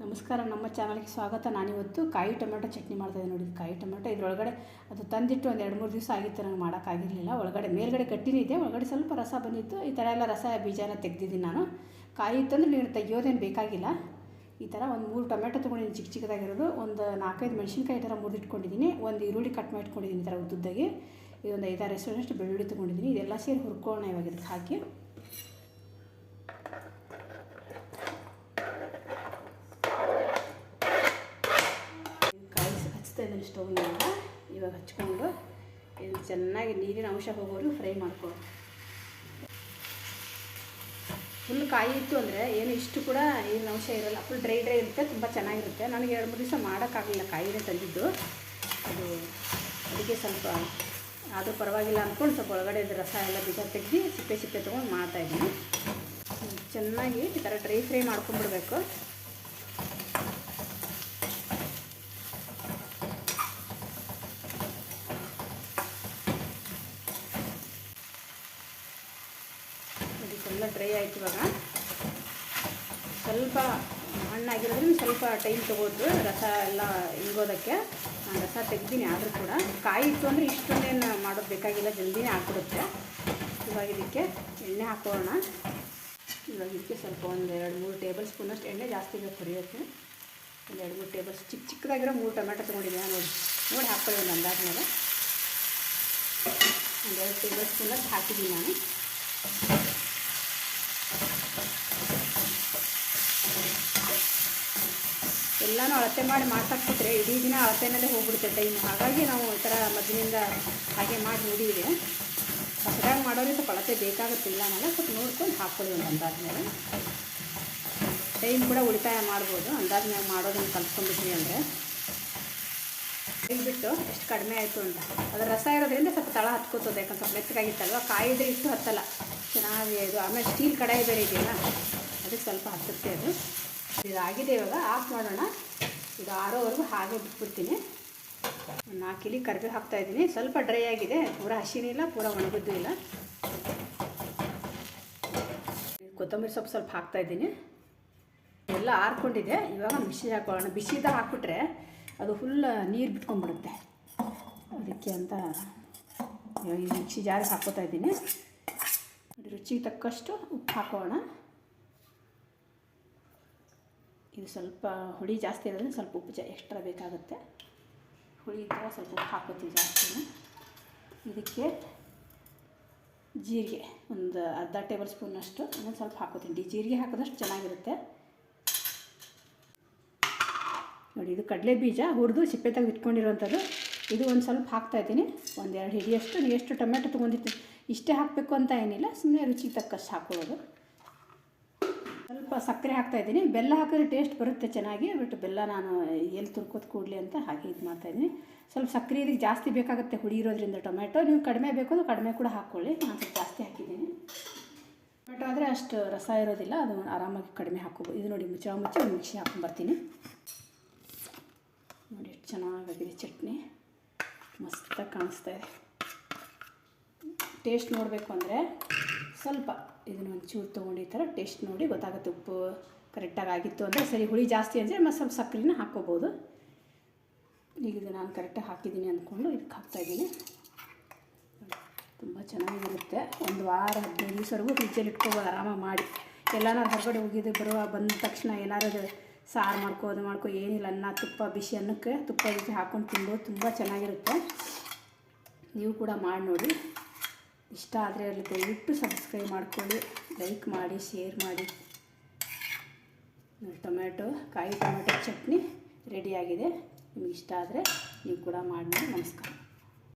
ನಮಸ್ಕಾರ, ನಮ್ಮ ಚಾನಲ್ಗೆ ಸ್ವಾಗತ. ನಾನಿವತ್ತು ಕಾಯಿ ಟೊಮೆಟೊ ಚಟ್ನಿ ಮಾಡ್ತಾಯಿದ್ದೀನಿ ನೋಡಿ. ಕಾಯಿ ಟೊಮೆಟೊ ಇದರೊಳಗಡೆ ಅದು ತಂದಿಟ್ಟು ಒಂದು 2-3 ದಿವಸ ಆಗಿತ್ತು, ನನಗೆ ಮಾಡೋಕ್ಕಾಗಿರಲಿಲ್ಲ. ಒಳಗಡೆ ಮೇಲ್ಗಡೆ ಗಟ್ಟಿನಿದೆ, ಒಳಗಡೆ ಸ್ವಲ್ಪ ರಸ ಬಂದಿತ್ತು. ಈ ಥರ ಎಲ್ಲ ರಸ ಬೀಜನ ತೆಗೆದಿದ್ದೀನಿ ನಾನು. ಕಾಯಿ ಇತ್ತಂದ್ರೆ ನೀನು ತೆಗಿಯೋದೇನು ಬೇಕಾಗಿಲ್ಲ. ಈ ಥರ ಒಂದು 3 ಟೊಮೆಟೊ ತೊಗೊಂಡಿದ್ದೀನಿ, ಚಿಕ್ಕ ಚಿಕ್ಕದಾಗಿರೋದು. ಒಂದು 4-5 ಮೆಣಸಿನ್ಕಾಯಿ ಈ ಥರ ಮುರಿದಿಟ್ಕೊಂಡಿದ್ದೀನಿ. ಒಂದು ಈರುಳ್ಳಿ ಕಟ್ ಮಾಡಿಟ್ಕೊಂಡಿದ್ದೀನಿ ಈ ಥರ ಉದ್ದುದ್ದಾಗಿ. ಇದೊಂದು 5-6 ಎಷ್ಟಷ್ಟು ಬೆಳ್ಳುಳ್ಳಿ ತೊಗೊಂಡಿದ್ದೀನಿ. ಇದೆಲ್ಲ ಸೇರಿ ಹುರ್ಕೊಳ್ಳೋಣ ಇವಾಗ ಇದಕ್ಕೆ ಹಾಕಿ. ಇದನ್ನು ಸ್ಟವ್ನಿಂದ ಇವಾಗ ಹಚ್ಕೊಂಡು ಇದು ಚೆನ್ನಾಗಿ ನೀರಿನ ಅಂಶ ಹೋಗೋರು ಫ್ರೈ ಮಾಡ್ಕೊಳ್ಳಿ. ಫುಲ್ ಕಾಯಿ ಇತ್ತು ಅಂದರೆ ಏನು ಇಷ್ಟು ಕೂಡ ನೀರಿನ ಅಂಶ ಇರೋಲ್ಲ, ಫುಲ್ ಡ್ರೈ ಇರುತ್ತೆ, ತುಂಬ ಚೆನ್ನಾಗಿರುತ್ತೆ. ನನಗೆ 2-3 ದಿವಸ ಮಾಡೋಕ್ಕಾಗಲಿಲ್ಲ, ಕಾಯಿನೇ ತಂದಿದ್ದು ಅದು. ಅದಕ್ಕೆ ಸ್ವಲ್ಪ ಆದರೂ ಪರವಾಗಿಲ್ಲ ಅಂದ್ಕೊಂಡು ಸ್ವಲ್ಪ ಒಳಗಡೆ ರಸ ಎಲ್ಲ ಬೀಜ ತೆಗೆದು ಸಿಪ್ಪೆ ತೊಗೊಂಡು ಮಾಡ್ತಾಯಿದ್ದೀನಿ. ಚೆನ್ನಾಗಿ ಈ ಥರ ಡ್ರೈ ಫ್ರೈ ಮಾಡ್ಕೊಂಡ್ಬಿಡ್ಬೇಕು. ಎಲ್ಲ ಡ್ರೈ ಆಯ್ತು. ಇವಾಗ ಸ್ವಲ್ಪ ಹಣ್ಣಾಗಿರೋದ್ರಿಂದ ಸ್ವಲ್ಪ ಟೈಮ್ ತೊಗೊಳ್ತು ರಸ ಎಲ್ಲ ಇಂಗೋದಕ್ಕೆ. ನಾನು ರಸ ತೆಗ್ದೀನಿ, ಆದರೂ ಕೂಡ ಕಾಯಿ ಇತ್ತು ಅಂದರೆ ಇಷ್ಟೊಂದೇನು ಮಾಡೋದು ಬೇಕಾಗಿಲ್ಲ, ಜಲ್ದಿನೇ ಹಾಕ್ಬಿಡುತ್ತೆ. ಇವಾಗ ಇದಕ್ಕೆ ಎಣ್ಣೆ ಹಾಕೋಣ. ಇವಾಗ ಇದಕ್ಕೆ ಸ್ವಲ್ಪ ಒಂದು 2-3 ಟೇಬಲ್ ಸ್ಪೂನಷ್ಟು ಎಣ್ಣೆ, ಜಾಸ್ತಿ ಬೇಕು ಹುರಿಯೋಕ್ಕೆ. ಒಂದು 2-3 ಟೇಬಲ್ ಚಿಕ್ಕದಾಗಿರೋ 3 ಟೊಮೆಟೊ ತೊಗೊಂಡಿದ್ದೀನಿ ನೋಡಿ ಹಾಕ್ಕೊಳ್ಳಿ. ಒಂದು ಅಂದಾಜು ಮೇಲೆ ಒಂದು 2 ಟೇಬಲ್ ಸ್ಪೂನಷ್ಟು ಹಾಕಿದ್ದೀನಿ ನಾನು. ಎಲ್ಲನೂ ಅಳತೆ ಮಾಡಿ ಮಾಡ್ಸಾಕ್ಬಿಟ್ರೆ ಇಡೀ ದಿನ ಅಳತೆನಲ್ಲೇ ಹೋಗ್ಬಿಡುತ್ತೆ ಟೈಮ್. ಹಾಗಾಗಿ ನಾವು ಈ ಥರ ಮೊದಲಿನಿಂದ ಹಾಗೆ ಮಾಡಿ ನೋಡಿದರೆ ಹೊಸದಾಗಿ ಮಾಡೋರಿಗೆ ಸ್ವಲ್ಪ ಅಳತೆ ಬೇಕಾಗುತ್ತಿಲ್ಲ ಅನ್ನಲ್ಲ, ಸ್ವಲ್ಪ ನೋಡ್ಕೊಂಡು ಹಾಕ್ಕೊಳ್ಳಿ ಒಂದು ಅಂದಾಜು ಮೇಲೆ. ಟೈಮ್ ಕೂಡ ಉಳಿತಾಯ ಮಾಡ್ಬೋದು ಅಂದಾಜು ಮೇಲೆ ಮಾಡೋದನ್ನು ಕಲ್ತ್ಕೊಂಡ್ಬಿಟ್ವಿ ಅಂದರೆ. ಬಿಟ್ಟು ಎಷ್ಟು ಕಡಿಮೆ ಆಯಿತು ಅಂತ. ಅದರ ರಸ ಇರೋದ್ರಿಂದ ಸ್ವಲ್ಪ ತಳ ಹತ್ಕೋತದೆ, ಯಾಕಂದ್ರೆ ಸ್ವಲ್ಪ ಮೆತ್ತಗಾಗಿತ್ತಲ್ವ. ಕಾಯಿದ್ರೆ ಇಷ್ಟು ಹತ್ತಲ್ಲ, ಚೆನ್ನಾಗಿ ಇದು. ಆಮೇಲೆ ಸ್ಟೀಲ್ ಕಡಾಯಿ ಬೇರೆ ಇದೆಯಲ್ಲ, ಅದಕ್ಕೆ ಸ್ವಲ್ಪ ಹತ್ತುತ್ತೆ ಅದು. ಇದಾಗಿದೆ, ಇವಾಗ ಆಫ್ ಮಾಡೋಣ. ಇದು ಆರೋವರೆಗೂ ಹಾಗೆ ಬಿಟ್ಬಿಡ್ತೀನಿ. 4 ಇಲಿ ಕರಿಬೇವು ಹಾಕ್ತಾಯಿದ್ದೀನಿ. ಸ್ವಲ್ಪ ಡ್ರೈ ಆಗಿದೆ, ಪೂರ ಹಸಿನೂ ಇಲ್ಲ, ಪೂರ ಒಣಗಿದ್ದು ಇಲ್ಲ. ಕೊತ್ತಂಬರಿ ಸೊಪ್ಪು ಸ್ವಲ್ಪ ಹಾಕ್ತಾಯಿದ್ದೀನಿ. ಎಲ್ಲ ಆರ್ಕೊಂಡಿದೆ. ಇವಾಗ ಮಿಕ್ಸಿ ಹಾಕೊಳ್ಳೋಣ. ಬಿಸಿದಾಗ ಹಾಕ್ಬಿಟ್ರೆ ಅದು ಫುಲ್ ನೀರು ಬಿಟ್ಕೊಂಡ್ಬಿಡುತ್ತೆ. ಅದಕ್ಕೆ ಅಂತ ಈ ಮಿಕ್ಸಿ ಜಾರಿಗೆ ಹಾಕ್ಕೋತಾ ಇದ್ದೀನಿ. ರುಚಿಗೆ ತಕ್ಕಷ್ಟು ಉಪ್ಪು ಹಾಕೋಣ. ಇದು ಸ್ವಲ್ಪ ಹುಳಿ ಜಾಸ್ತಿ ಇರೋದ್ರಿಂದ ಸ್ವಲ್ಪ ಉಪ್ಪು ಎಕ್ಸ್ಟ್ರಾ ಬೇಕಾಗುತ್ತೆ. ಹುಳಿ ಇದ್ದರೆ ಸ್ವಲ್ಪ ಉಪ್ಪು ಹಾಕೋತೀವಿ ಜಾಸ್ತಿನ. ಇದಕ್ಕೆ ಜೀರಿಗೆ ಒಂದು ಅರ್ಧ ಟೇಬಲ್ ಸ್ಪೂನಷ್ಟು ಇನ್ನೊಂದು ಸ್ವಲ್ಪ ಹಾಕೋತೀನಿ. ಜೀರಿಗೆ ಹಾಕೋದಷ್ಟು ಚೆನ್ನಾಗಿರುತ್ತೆ ನೋಡಿ. ಇದು ಕಡಲೆ ಬೀಜ ಹುರಿದು ಸಿಪ್ಪೆ ತೆಗೆದು ಇಟ್ಕೊಂಡಿರೋವಂಥದ್ದು. ಇದು ಒಂದು ಸ್ವಲ್ಪ ಹಾಕ್ತಾಯಿದ್ದೀನಿ, ಒಂದು 2 ಹಿಡಿಯಷ್ಟು. ನೀವು ಎಷ್ಟು ಟೊಮೆಟೊ ತೊಗೊಂಡಿರ್ತೀವಿ ಇಷ್ಟೇ ಹಾಕಬೇಕು ಅಂತ ಏನಿಲ್ಲ, ಸುಮ್ಮನೆ ರುಚಿಗೆ ತಕ್ಕಷ್ಟು ಹಾಕ್ಕೊಳ್ಳೋದು. ಸ್ವಲ್ಪ ಸಕ್ಕರೆ ಹಾಕ್ತಾಯಿದ್ದೀನಿ. ಬೆಲ್ಲ ಹಾಕಿದ್ರೆ ಟೇಸ್ಟ್ ಬರುತ್ತೆ ಚೆನ್ನಾಗಿ, ಬಟ್ ಬೆಲ್ಲ ನಾನು ಎಲ್ಲಿ ತುರ್ಕೋದು ಕೂಡಲಿ ಅಂತ ಹಾಗೆ ಇದು ಮಾಡ್ತಾಯಿದ್ದೀನಿ. ಸ್ವಲ್ಪ ಸಕ್ಕರೆ ಇದಕ್ಕೆ ಜಾಸ್ತಿ ಬೇಕಾಗುತ್ತೆ ಹುಳಿ ಇರೋದ್ರಿಂದ. ಟೊಮೆಟೊ ನೀವು ಕಡಿಮೆ ಬೇಕು ಕಡಿಮೆ ಕೂಡ ಹಾಕ್ಕೊಳ್ಳಿ. ನಾನು ಸ್ವಲ್ಪ ಜಾಸ್ತಿ ಹಾಕಿದ್ದೀನಿ. ಟೊಮೆಟೊ ಆದರೆ ಅಷ್ಟು ರಸ ಇರೋದಿಲ್ಲ, ಅದು ಆರಾಮಾಗಿ ಕಡಿಮೆ ಹಾಕ್ಕೋಬೋದು. ಇದು ನೋಡಿ, ಮುಚ್ಚಿ ಒಂದು ಮಿಕ್ಸಿ ಹಾಕ್ಕೊಂಬರ್ತೀನಿ. ನೋಡಿ ಎಷ್ಟು ಚೆನ್ನಾಗಾಗಿದೆ ಚಟ್ನಿ, ಮಸ್ತಾಗಿ ಕಾಣಿಸ್ತಾ ಇದೆ. ಟೇಸ್ಟ್ ನೋಡಬೇಕು ಅಂದರೆ ಸ್ವಲ್ಪ ಇದನ್ನು ಒಂದು ಚೂರು ತೊಗೊಂಡು ಈ ಥರ ಟೇಸ್ಟ್ ನೋಡಿ ಗೊತ್ತಾಗುತ್ತೆ. ಉಪ್ಪು ಕರೆಕ್ಟಾಗಿ ಆಗಿತ್ತು ಅಂದರೆ ಸರಿ, ಹುಳಿ ಜಾಸ್ತಿ ಅಂದರೆ ಮತ್ತು ಸ್ವಲ್ಪ ಸಕ್ಕರೆನ ಹಾಕ್ಕೋಬೋದು. ಈಗ ಇದು ನಾನು ಕರೆಕ್ಟಾಗಿ ಹಾಕಿದ್ದೀನಿ ಅಂದ್ಕೊಂಡು ಇದಕ್ಕೆ ಹಾಕ್ತಾಯಿದ್ದೀನಿ. ತುಂಬ ಚೆನ್ನಾಗಿರುತ್ತೆ. 1 ವಾರ 15 ದಿವಸವರೆಗೂ ಫ್ರಿಜ್ಜಲ್ಲಿ ಇಟ್ಕೋಬೋದು ಆರಾಮಾಗಿ ಮಾಡಿ. ಎಲ್ಲಾರು ಹೊರಗಡೆ ಹೋಗಿದ್ದು ಬಂದ ತಕ್ಷಣ ಏನಾದ್ರು ಸಾರು ಮಾಡ್ಕೋ ಏನಿಲ್ಲ, ಅನ್ನ ತುಪ್ಪ ಬಿಸಿ ಅನ್ನಕ್ಕೆ ತುಪ್ಪ ಬಿಸಿ ಹಾಕ್ಕೊಂಡು ತಿನ್ಬೋದು, ತುಂಬ ಚೆನ್ನಾಗಿರುತ್ತೆ. ನೀವು ಕೂಡ ಮಾಡಿ ನೋಡಿ. ಇಷ್ಟ ಆದರೆ ಅಲ್ಲಿ ದಯವಿಟ್ಟು ಸಬ್ಸ್ಕ್ರೈಬ್ ಮಾಡ್ಕೊಳ್ಳಿ, ಲೈಕ್ ಮಾಡಿ, ಶೇರ್ ಮಾಡಿ. ಕಾಯಿ ಟೊಮೆಟೊ ಚಟ್ನಿ ರೆಡಿಯಾಗಿದೆ. ನಿಮಗೆ ಇಷ್ಟ ಆದರೆ ನೀವು ಕೂಡ ಮಾಡಿ. ನಮಸ್ಕಾರ.